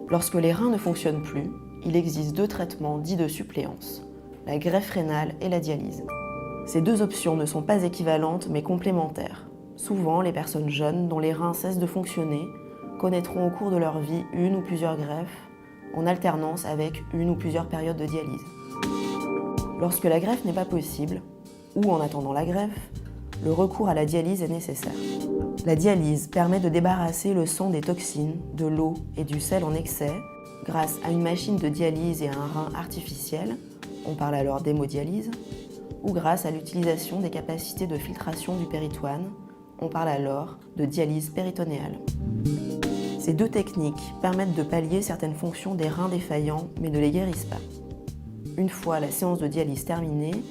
Lorsque les reins ne fonctionnent plus, il existe deux traitements dits de suppléance, la greffe rénale et la dialyse. Ces deux options ne sont pas équivalentes mais complémentaires. Souvent, les personnes jeunes dont les reins cessent de fonctionner connaîtront au cours de leur vie une ou plusieurs greffes, en alternance avec une ou plusieurs périodes de dialyse. Lorsque la greffe n'est pas possible, ou en attendant la greffe, le recours à la dialyse est nécessaire. La dialyse permet de débarrasser le sang des toxines, de l'eau et du sel en excès grâce à une machine de dialyse et à un rein artificiel, on parle alors d'hémodialyse, ou grâce à l'utilisation des capacités de filtration du péritoine, on parle alors de dialyse péritonéale. Ces deux techniques permettent de pallier certaines fonctions des reins défaillants mais ne les guérissent pas. Une fois la séance de dialyse terminée,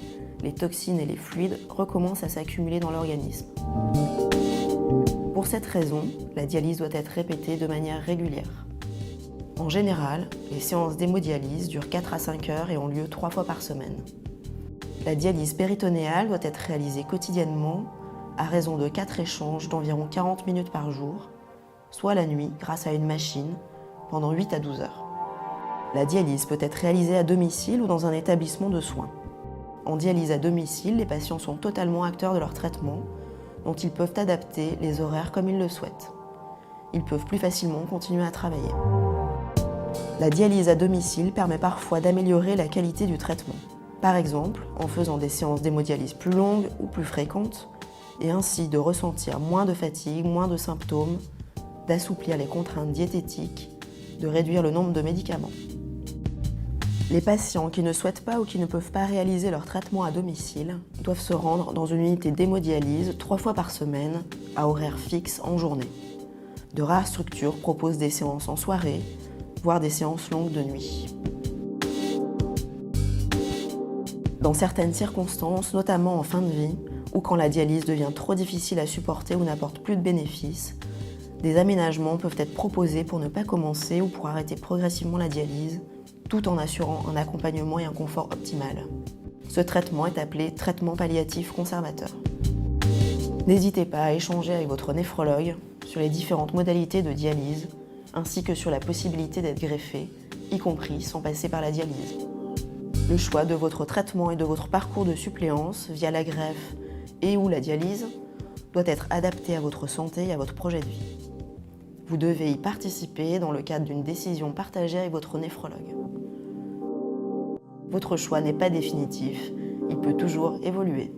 les toxines et les fluides recommencent à s'accumuler dans l'organisme. Pour cette raison, la dialyse doit être répétée de manière régulière. En général, les séances d'hémodialyse durent 4 à 5 heures et ont lieu 3 fois par semaine. La dialyse péritonéale doit être réalisée quotidiennement à raison de 4 échanges d'environ 40 minutes par jour, soit la nuit grâce à une machine, pendant 8 à 12 heures. La dialyse peut être réalisée à domicile ou dans un établissement de soins. En dialyse à domicile, les patients sont totalement acteurs de leur traitement, dont ils peuvent adapter les horaires comme ils le souhaitent. Ils peuvent plus facilement continuer à travailler. La dialyse à domicile permet parfois d'améliorer la qualité du traitement. Par exemple, en faisant des séances d'hémodialyse plus longues ou plus fréquentes, et ainsi de ressentir moins de fatigue, moins de symptômes, d'assouplir les contraintes diététiques, de réduire le nombre de médicaments. Les patients qui ne souhaitent pas ou qui ne peuvent pas réaliser leur traitement à domicile doivent se rendre dans une unité d'hémodialyse 3 fois par semaine, à horaire fixe en journée. De rares structures proposent des séances en soirée, voire des séances longues de nuit. Dans certaines circonstances, notamment en fin de vie, ou quand la dialyse devient trop difficile à supporter ou n'apporte plus de bénéfices, des aménagements peuvent être proposés pour ne pas commencer ou pour arrêter progressivement la dialyse, tout en assurant un accompagnement et un confort optimal. Ce traitement est appelé traitement palliatif conservateur. N'hésitez pas à échanger avec votre néphrologue sur les différentes modalités de dialyse, ainsi que sur la possibilité d'être greffé, y compris sans passer par la dialyse. Le choix de votre traitement et de votre parcours de suppléance via la greffe et ou la dialyse doit être adapté à votre santé et à votre projet de vie. Vous devez y participer dans le cadre d'une décision partagée avec votre néphrologue. Votre choix n'est pas définitif, il peut toujours évoluer.